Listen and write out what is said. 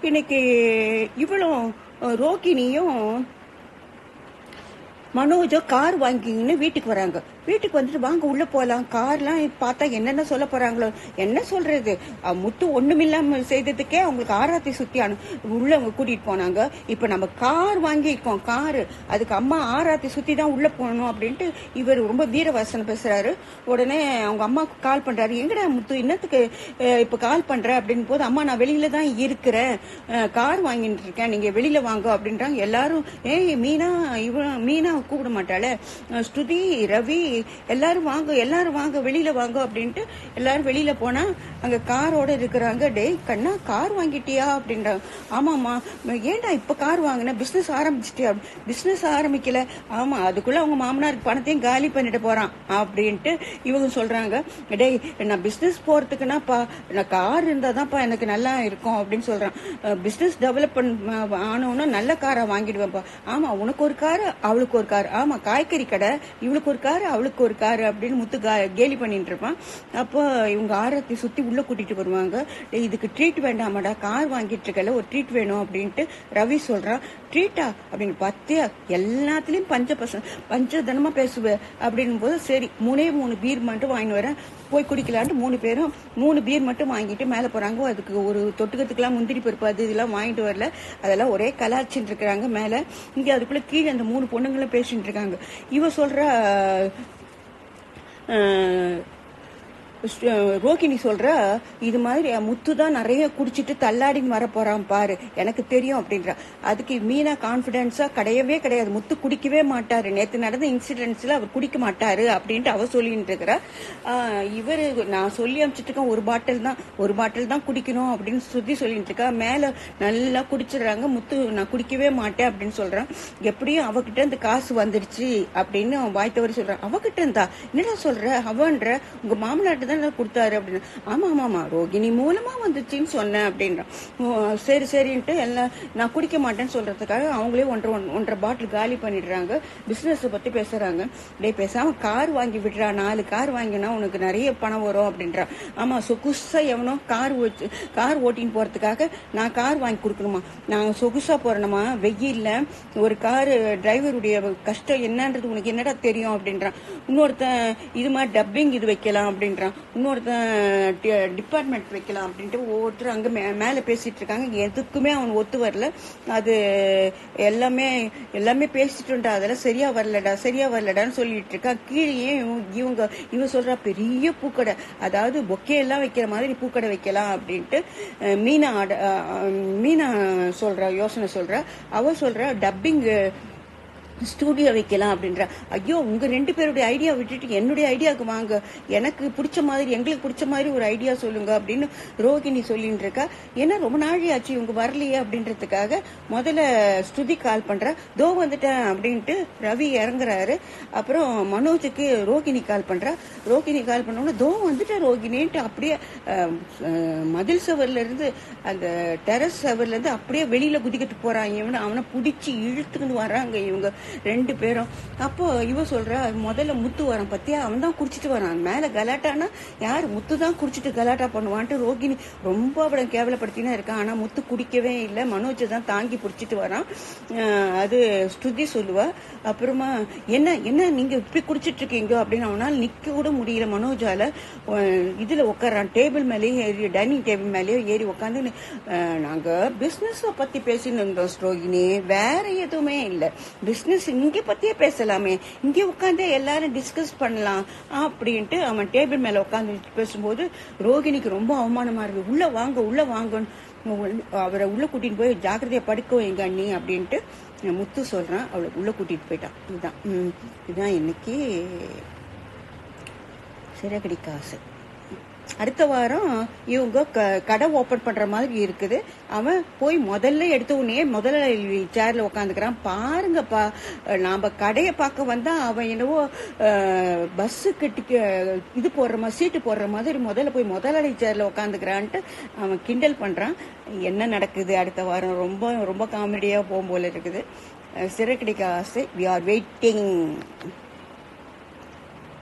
இன்னைக்கு இவளும் ரோகிணியும் மனோஜோ கார் வாங்கிங்கன்னு வீட்டுக்கு வராங்க. வீட்டுக்கு வந்துட்டு வாங்க உள்ள போலாம், கார்லாம் பார்த்தா என்னென்ன சொல்ல போறாங்களோ, என்ன சொல்றது, முத்து ஒண்ணுமில்லாம செய்ததுக்கே அவங்களுக்கு ஆராத்தி சுத்தி உள்ள அவங்க கூட்டிட்டு போனாங்க. இப்ப நம்ம கார் வாங்கியிருக்கோம், காரு, அதுக்கு அம்மா ஆராத்தி சுத்தி தான் உள்ள போகணும் அப்படின்ட்டு இவர் ரொம்ப வீரவாசனை பேசுறாரு. உடனே அவங்க அம்மாவுக்கு கால் பண்றாரு. எங்கடா முத்து, இன்னத்துக்கு இப்ப கால் பண்ற அப்படின்னு போது, அம்மா நான் வெளியில தான் இருக்கிறேன், கார் வாங்கிட்டு இருக்கேன், நீங்க வெளியில வாங்க அப்படின்றாங்க. எல்லாரும் ஏய் மீனா, மீனா கூப்பிட மாட்டாள, ஸ்ருதி, ரவி, எல்லாரும் வாங்க வெளியில வாங்க அப்படின்ட்டு எல்லாரும் வெளியில போனா அங்க காரோட இருக்கிறாங்க. டேய் கண்ணா, கார் வாங்கிட்டியா அப்படின்றாங்க. ஆமாமா. ஏன்டா இப்ப கார் வாங்கின, பிசினஸ் ஆரம்பிச்சிட்டியா? பிசினஸ் ஆரம்பிக்கல. ஆமா, அதுக்குள்ள அவங்க மாமனாருக்கு பணத்தையும் காலி பண்ணிட்டு போறான் அப்படின்ட்டு இவங்க சொல்றாங்க. டேய் நான் பிசினஸ் போறதுக்குன்னாப்பா, நான் கார் இருந்தாதான்ப்பா எனக்கு நல்லா இருக்கும் அப்படின்னு சொல்றான். பிசினஸ் டெவலப் ஆனோன்னா நல்ல காரை வாங்கிடுவேன்ப்பா. ஆமா, உனக்கு ஒரு காரு அவளுக்கு ஒரு கார், ஆமா காய்கறி கடை, இவளுக்கு ஒரு காரு அவளுக்கு ஒரு காரு அப்படின்னு முத்து கேலி பண்ணிட்டு இருப்பான். அப்போ இவங்க ஆரத்தி சுத்தி உள்ள கூட்டிட்டு வருவாங்க. இதுக்கு ட்ரீட் வேண்டாமாடா, கார் வாங்கிட்டு இருக்கல, ஒரு ட்ரீட் வேணும் அப்படின்ட்டு ரவி சொல்றான். ட்ரீட்டா அப்படின்னு பார்த்தியா, எல்லாத்துலயும் பஞ்சதனமா பேசுவேன் அப்படின்னும் போது, சரி 3 பீர் மட்டும் வாங்கிட்டு வரேன், போய் குடிக்கலான்ட்டு 3 பேரும் 3 பீர் மட்டும் வாங்கிட்டு மேல போறாங்க. அதுக்கு ஒரு தொட்டுக்கத்துக்கெல்லாம் முந்திரி பருப்பு அது இதெல்லாம் வாங்கிட்டு வரல, அதெல்லாம் ஒரே கலாச்சின்னு இருக்கிறாங்க மேல. இங்க அதுக்குள்ள கீழே அந்த 3 பொண்ணுங்களும் பேசிட்டு இருக்காங்க. இவ சொல்ற ரோகிணி சொல்ற, இது மாதிரி முத்து தான் நிறைய குடிச்சிட்டு தள்ளாடின்னு வர போறான் பாரு, எனக்கு தெரியும் அப்படின்ற. அதுக்கு மீனா கான்பிடன்ஸா, கிடையவே கிடையாது, முத்து குடிக்கவே மாட்டாரு, நேற்று நடந்த இன்சிடென்ட்ஸ்ல அவர் குடிக்க மாட்டாரு அப்படின்ட்டு அவ சொல்லிட்டு இருக்கிறா. இவரு நான் சொல்லி அனுப்பிச்சிட்டு இருக்கேன், ஒரு பாட்டில் தான் குடிக்கணும் அப்படின்னு சுத்தி சொல்லிட்டு இருக்கா. மேல நல்லா குடிச்சிடுறாங்க. முத்து நான் குடிக்கவே மாட்டேன் அப்படின்னு சொல்றான். எப்படியும் அவகிட்ட இருந்து காசு வந்துடுச்சு அப்படின்னு அவன் வாய் தவறி சொல்றான். அவகிட்ட இருந்தா என்னடா சொல்ற, அவன்ற உங்க மாமனாட்டு கொடுத்தாரு அப்படின்னு. ஆமா ரோகிணி மூலமா வந்துச்சுன்னு சொன்னேன் அப்படின்றான். சரி சரின்ட்டு எல்லாம் நான் குடிக்க மாட்டேன்னு சொல்றதுக்காக அவங்களே 1.5 பாட்டில் காலி பண்ணிடுறாங்க. பிசினஸ் பத்தி பேசுறாங்க. டே பேசாம கார் வாங்கி விடுறா, 4 கார் வாங்கினா உனக்கு நிறைய பணம் வரும் அப்படின்றான். ஆமா, சொகுசா எவனோ கார் ஓட்டின்னு போறதுக்காக நான் கார் வாங்கி கொடுக்கணுமா, நான் சொகுசா போறேனுமா, வெயில்ல ஒரு கார் டிரைவருடைய கஷ்டம் என்னன்றது உனக்கு என்னடா தெரியும் அப்படின்றான். இன்னொருத்தன் இது மாதிரி டப்பிங் இது வைக்கலாம் அப்படின்றான். இன்னொருத்தன் டிபார்ட்மெண்ட் வைக்கலாம் அப்படின்ட்டு ஒவ்வொருத்தரும் அங்க மேல பேசிட்டு இருக்காங்க. எதுக்குமே அவன் ஒத்து வரல. அது எல்லாமே பேசிட்டு அதெல்லாம் சரியா வரலடான்னு சொல்லிட்டு இருக்கா. கீழே இவ சொல்றா, பெரிய பூக்கடை, அதாவது பொக்கே எல்லாம் வைக்கிற மாதிரி பூக்கடை வைக்கலாம் அப்படின்ட்டு மீனா சொல்ற யோசனை சொல்ற. அவ சொல்ற டப்பிங் ஸ்டூடியோ வைக்கலாம் அப்படின்ற. ஐயோ, உங்க 2 பேருடைய ஐடியா விட்டுட்டு என்னுடைய ஐடியாவுக்கு வாங்க, எனக்கு பிடிச்ச மாதிரி, எங்களுக்கு பிடிச்ச மாதிரி ஒரு ஐடியா சொல்லுங்க அப்படின்னு ரோகிணி சொல்லிட்டு இருக்கா. ஏன்னா ரொம்ப நாழி ஆச்சு இவங்க வரலையே அப்படின்றதுக்காக முதல்ல ஸ்ருதி கால் பண்ற. தோ வந்துட்டேன் அப்படின்ட்டு ரவி இறங்குறாரு. அப்புறம் மனோஜுக்கு ரோகிணி கால் பண்றா. ரோகிணி கால் பண்ணோன்னா தோ வந்துட்டேன் ரோகிணின்ட்டு அப்படியே மதில் செவர்ல இருந்து, அந்த டெரஸ் செவர்ல இருந்து அப்படியே வெளியில குதிக்கிட்டு போறான். அவனை பிடிச்சி இழுத்துக்கிட்டு வர்றாங்க இவங்க 2 பேரும். அப்போ இவ சொல்ற, முதல்ல முத்து வரான் பத்தியா, அவன் தான் குடிச்சிட்டு வரான், மேல கலாட்டானா யாரு, முத்து தான் குடிச்சிட்டு கலாட்டா பண்ணுவான்ட்டு ரோகிணி ரொம்ப அவளை கேவலப்படுத்தினா இருக்கான். ஆனா முத்து குடிக்கவே இல்லை, மனோஜ் தான் தாங்கி பிடிச்சிட்டு வரான். அது ஸ்ருதி சொல்லுவா. அப்புறமா என்ன நீங்க இப்படி குடிச்சிட்டு இருக்கீங்க அப்படின்னு அவனால நிக்க கூட முடியல மனோஜால. இதுல உட்காரான், டேபிள் மேலேயும் ஏறி, டைனிங் டேபிள் மேலேயும் ஏறி உட்காந்து, நாங்க பிசினஸ் பத்தி பேசிட்டு இருந்தோம் ரோகிணி, வேற எதுவுமே இல்லை, பிசினஸ் இங்க பத்தியே பேசலாமே, இங்க உட்காந்து எல்லாரும் டிஸ்கஸ் பண்ணலாம் அப்படின்ட்டு அவன் டேபிள் மேல உட்காந்து பேசும்போது ரோகிணிக்கு ரொம்ப அவமானமா இருக்கு. உள்ள வாங்க அவரை உள்ள கூட்டிட்டு போய் ஜாக்கிரதையா படுக்க வைங்க அண்ணி அப்படின்ட்டு முத்து சொல்றான். அவளை உள்ள கூட்டிட்டு போயிட்டான். இதுதான் இன்னைக்கு சிறகடி காசு. அடுத்த வாரம் இவங்க கடை ஓபன் பண்ற மாதிரி இருக்குது. அவன் போய் முதல்ல எடுத்த உடனே முதல்ல சேர்ல உட்காந்துக்கிறான். பாருங்கப்பா, நாம கடையை பார்க்க வந்தா அவன் என்னவோ பஸ்ஸுக்கு இது போடுற மாதிரி, சீட்டு போடுற மாதிரி முதல்ல போய் முதலாளி சேர்ல உட்காந்துக்கிறான்ட்டு அவன் கிண்டல் பண்றான். என்ன நடக்குது அடுத்த வாரம்? ரொம்ப ரொம்ப காமெடியா போகும் போல இருக்குது. சிறைக்கடிக்க ஆசை. We are waiting.